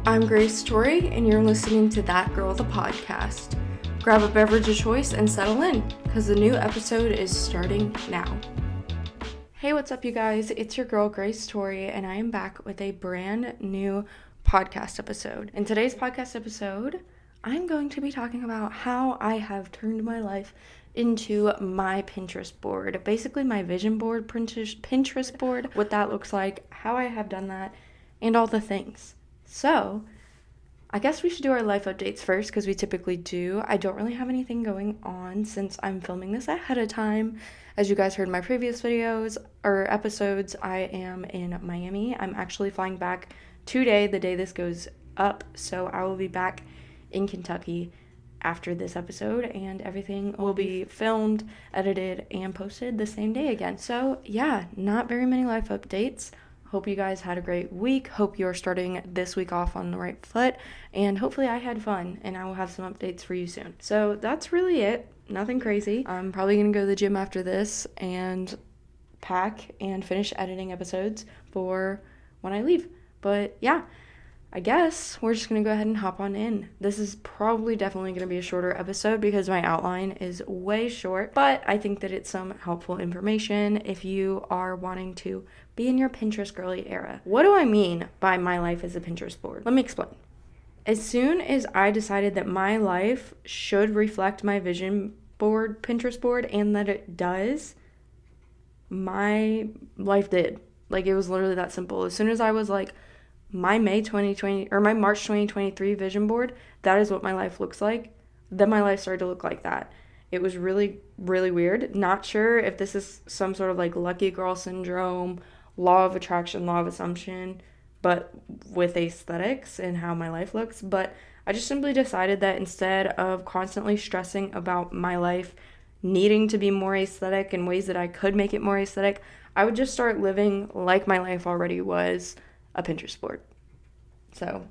I'm Grace Torie, and you're listening to That Girl the Podcast. Grab a beverage of choice and settle in, because the new episode is starting now. Hey, what's up, you guys? It's your girl, Grace Torie, and I am back with a brand new podcast episode. In today's podcast episode, I'm going to be talking about how I have turned my life into my Pinterest board. Basically, my vision board, Pinterest board, what that looks like, how I have done that, and all the things. So, I guess we should do our life updates first because we typically do. I don't really have anything going on since I'm filming this ahead of time. As you guys heard in my previous videos or episodes, I am in Miami. I'm actually flying back today, the day this goes up. So I will be back in Kentucky after this episode, and everything will be filmed, edited, and posted the same day again. So yeah, not very many life updates. Hope you guys had a great week. Hope you're starting this week off on the right foot. And hopefully I had fun, and I will have some updates for you soon. So that's really it. Nothing crazy. I'm probably going to go to the gym after this and pack and finish editing episodes for when I leave. But yeah, I guess we're just going to go ahead and hop on in. This is probably definitely going to be a shorter episode because my outline is way short, but I think that it's some helpful information if you are wanting to be in your Pinterest girly era. What do I mean by my life as a Pinterest board? Let me explain. As soon as I decided that my life should reflect my vision board, Pinterest board, and that it does, my life did. Like, it was literally that simple. As soon as I was like, my March 2023 vision board, that is what my life looks like, then my life started to look like that. It was really, really weird. Not sure if this is some sort of like lucky girl syndrome, law of attraction, law of assumption, but with aesthetics and how my life looks. But I just simply decided that instead of constantly stressing about my life needing to be more aesthetic and ways that I could make it more aesthetic, I would just start living like my life already was a Pinterest board. So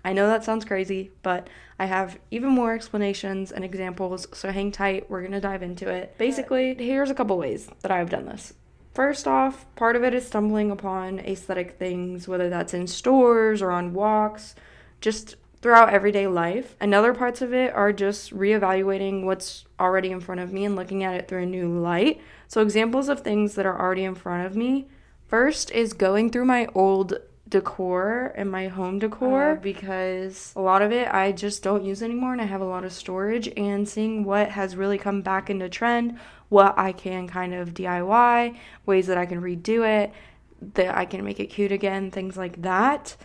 I know that sounds crazy, but I have even more explanations and examples, so hang tight. We're going to dive into it. Basically, here's a couple ways that I've done this. First off, part of it is stumbling upon aesthetic things, whether that's in stores or on walks, just throughout everyday life. And other parts of it are just reevaluating what's already in front of me and looking at it through a new light. So examples of things that are already in front of me. First is going through my old decor and my home decor because a lot of it I just don't use anymore, and I have a lot of storage, and seeing what has really come back into trend, what I can kind of DIY, ways that I can redo it, that I can make it cute again, things like that.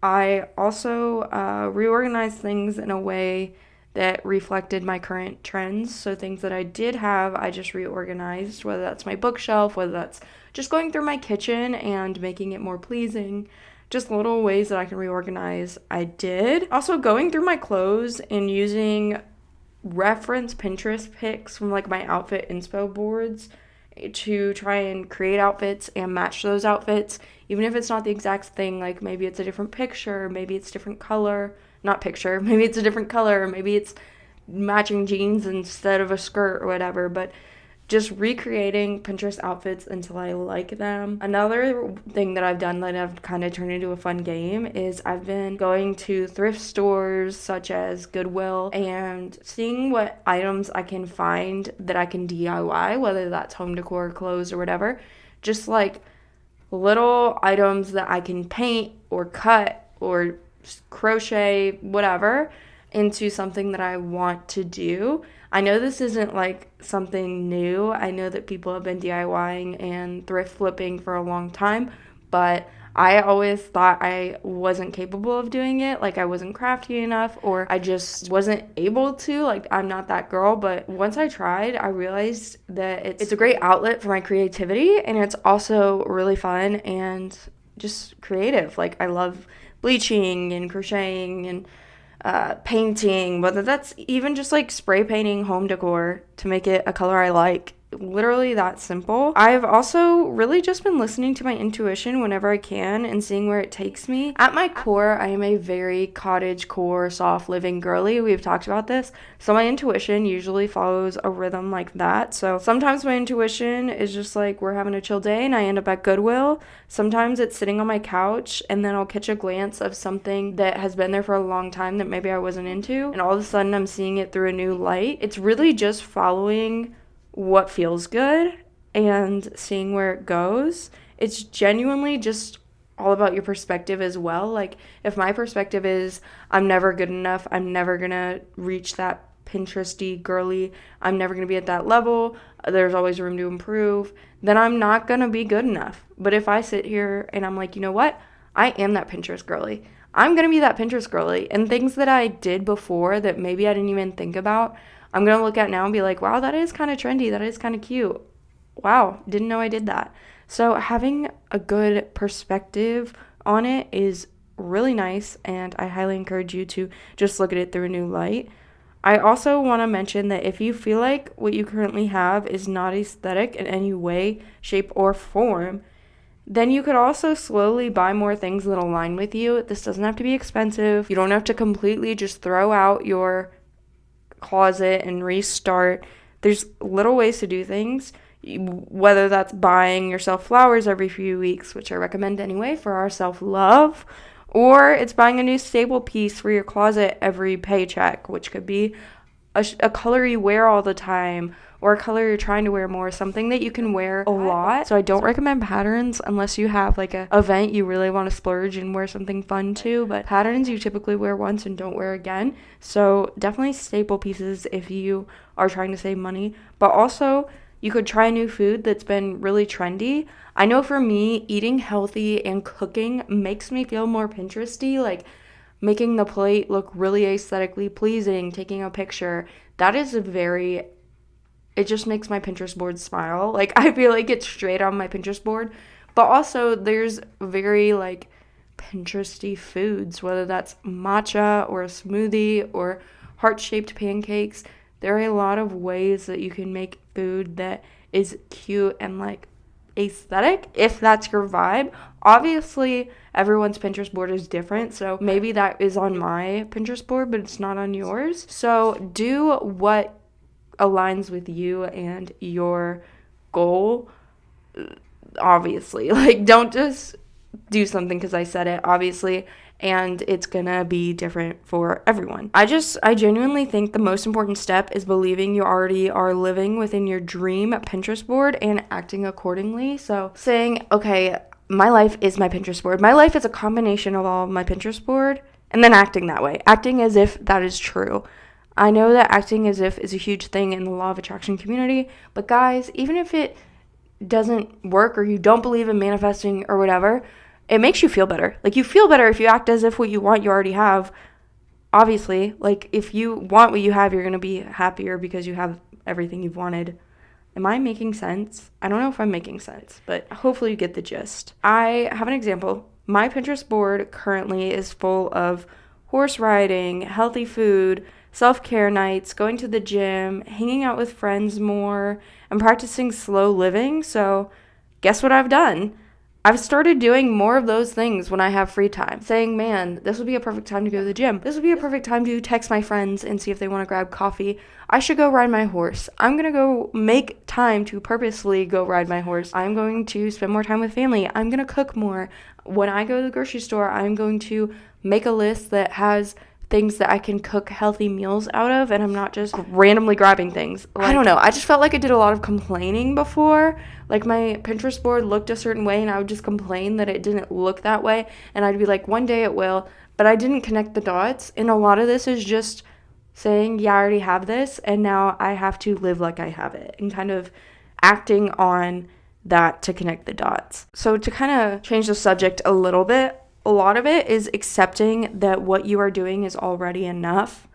I also reorganized things in a way that reflected my current trends. So things that I did have, I just reorganized, whether that's my bookshelf, whether that's just going through my kitchen and making it more pleasing. Just little ways that I can reorganize, I did. Also, going through my clothes and using reference Pinterest pics from like my outfit inspo boards to try and create outfits and match those outfits, even if it's not the exact thing. Like maybe it's a different picture, maybe it's different color, maybe it's a different color, maybe it's matching jeans instead of a skirt or whatever, but just recreating Pinterest outfits until I like them. Another thing that I've done that I've kind of turned into a fun game is I've been going to thrift stores such as Goodwill and seeing what items I can find that I can DIY, whether that's home decor, clothes, or whatever. Just like little items that I can paint or cut or crochet, whatever, into something that I want to do. I know this isn't like something new. I know that people have been DIYing and thrift flipping for a long time, but I always thought I wasn't capable of doing it. Like I wasn't crafty enough, or I just wasn't able to. Like I'm not that girl. But once I tried, I realized that it's a great outlet for my creativity, and it's also really fun and just creative. Like I love bleaching and crocheting and painting, whether that's even just like spray painting home decor to make it a color I like literally that simple. I've also really just been listening to my intuition whenever I can and seeing where it takes me. At my core, I am a very cottage core, soft living girly. We've talked about this. So my intuition usually follows a rhythm like that. So sometimes my intuition is just like we're having a chill day and I end up at Goodwill. Sometimes it's sitting on my couch and then I'll catch a glance of something that has been there for a long time that maybe I wasn't into. And all of a sudden I'm seeing it through a new light. It's really just following what feels good and seeing where it goes. It's genuinely just all about your perspective as well. Like, if my perspective is I'm never good enough, I'm never gonna reach that Pinteresty girly, I'm never gonna be at that level, there's always room to improve, then I'm not gonna be good enough. But if I sit here and I'm like, you know what, I am that Pinterest girly, I'm gonna be that Pinterest girly, and things that I did before that maybe I didn't even think about, I'm going to look at now and be like, wow, that is kind of trendy. That is kind of cute. Wow, didn't know I did that. So having a good perspective on it is really nice, and I highly encourage you to just look at it through a new light. I also want to mention that if you feel like what you currently have is not aesthetic in any way, shape, or form, then you could also slowly buy more things that align with you. This doesn't have to be expensive. You don't have to completely just throw out your closet and restart. There's little ways to do things, whether that's buying yourself flowers every few weeks, which I recommend anyway for our self-love, or it's buying a new staple piece for your closet every paycheck, which could be a color you wear all the time, or a color you're trying to wear more, something that you can wear a lot. So I don't recommend patterns unless you have like a event you really want to splurge and wear something fun too, but patterns you typically wear once and don't wear again. So definitely staple pieces if you are trying to save money, but also you could try new food that's been really trendy. I know for me, eating healthy and cooking makes me feel more Pinteresty, like making the plate look really aesthetically pleasing, taking a picture. That is it just makes my Pinterest board smile. Like, I feel like it's straight on my Pinterest board. But also, there's very, like, Pinteresty foods, whether that's matcha or a smoothie or heart-shaped pancakes. There are a lot of ways that you can make food that is cute and, like, aesthetic, if that's your vibe. Obviously, everyone's Pinterest board is different, so maybe that is on my Pinterest board, but it's not on yours. So do what aligns with you and your goal, obviously. Like, don't just do something because I said it, obviously, and it's gonna be different for everyone. I genuinely think the most important step is believing you already are living within your dream Pinterest board and acting accordingly. So saying, okay, my life is my Pinterest board. My life is a combination of all of my Pinterest board, and then acting that way. Acting as if that is true. I know that acting as if is a huge thing in the law of attraction community, but guys, even if it doesn't work or you don't believe in manifesting or whatever, it makes you feel better. Like, you feel better if you act as if what you want you already have. Obviously, like, if you want what you have, you're going to be happier because you have everything you've wanted. Am I making sense? I don't know if I'm making sense, but hopefully you get the gist. I have an example. My Pinterest board currently is full of horse riding, healthy food, self-care nights, going to the gym, hanging out with friends more, and practicing slow living. So guess what I've done? I've started doing more of those things when I have free time, saying, man, this would be a perfect time to go to the gym. This would be a perfect time to text my friends and see if they want to grab coffee. I should go ride my horse. I'm going to go make time to purposely go ride my horse. I'm going to spend more time with family. I'm going to cook more. When I go to the grocery store, I'm going to make a list that has things that I can cook healthy meals out of, and I'm not just randomly grabbing things. Like, I don't know. I just felt like I did a lot of complaining before. Like, my Pinterest board looked a certain way, and I would just complain that it didn't look that way, and I'd be like, one day it will, but I didn't connect the dots, and a lot of this is just saying, yeah, I already have this, and now I have to live like I have it, and kind of acting on that to connect the dots. So to kind of change the subject a little bit, a lot of it is accepting that what you are doing is already enough.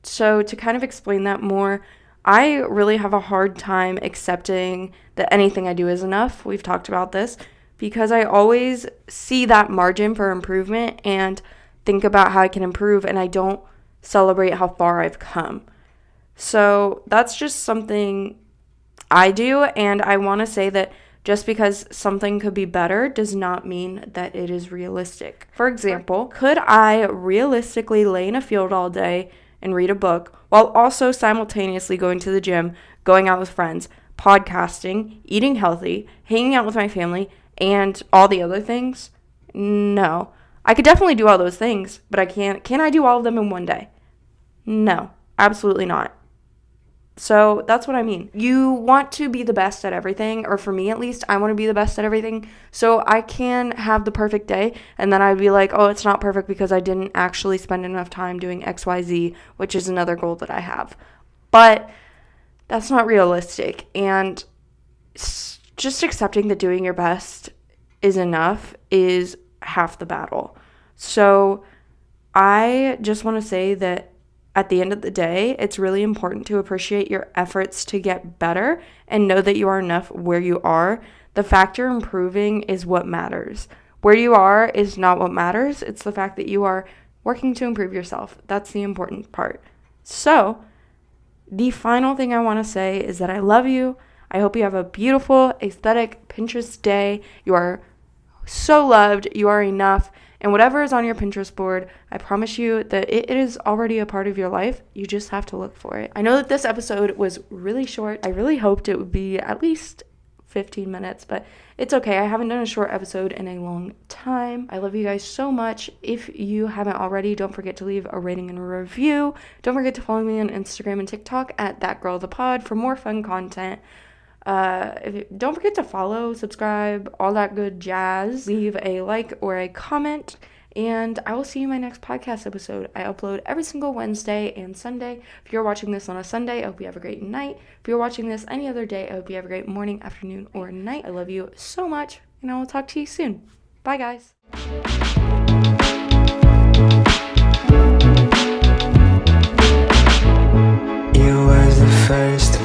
So to kind of explain that more, I really have a hard time accepting that anything I do is enough. We've talked about this because I always see that margin for improvement and think about how I can improve, and I don't celebrate how far I've come. So that's just something I do, and I want to say that just because something could be better does not mean that it is realistic. For example, could I realistically lay in a field all day and read a book while also simultaneously going to the gym, going out with friends, podcasting, eating healthy, hanging out with my family, and all the other things? No. I could definitely do all those things, but I can't. Can I do all of them in one day? No, absolutely not. So that's what I mean. You want to be the best at everything, or for me at least, I want to be the best at everything. So I can have the perfect day, and then I'd be like, oh, it's not perfect because I didn't actually spend enough time doing XYZ, which is another goal that I have. But that's not realistic. And just accepting that doing your best is enough is half the battle. So I just want to say that at the end of the day, it's really important to appreciate your efforts to get better and know that you are enough where you are. The fact you're improving is what matters. Where you are is not what matters. It's the fact that you are working to improve yourself. That's the important part. So, the final thing I want to say is that I love you. I hope you have a beautiful, aesthetic Pinterest day. You are so loved. You are enough. And whatever is on your Pinterest board, I promise you that it is already a part of your life. You just have to look for it. I know that this episode was really short. I really hoped it would be at least 15 minutes, but it's okay. I haven't done a short episode in a long time. I love you guys so much. If you haven't already, don't forget to leave a rating and a review. Don't forget to follow me on Instagram and TikTok at thatgirlthepod for more fun content. Don't forget to follow, subscribe, all that good jazz. Leave a like or a comment, and I will see you in my next podcast episode. I upload every single Wednesday and Sunday. If you're watching this on a Sunday, I hope you have a great night. If you're watching this any other day, I hope you have a great morning, afternoon, or night. I love you so much, and I will talk to you soon. Bye, guys. You was the first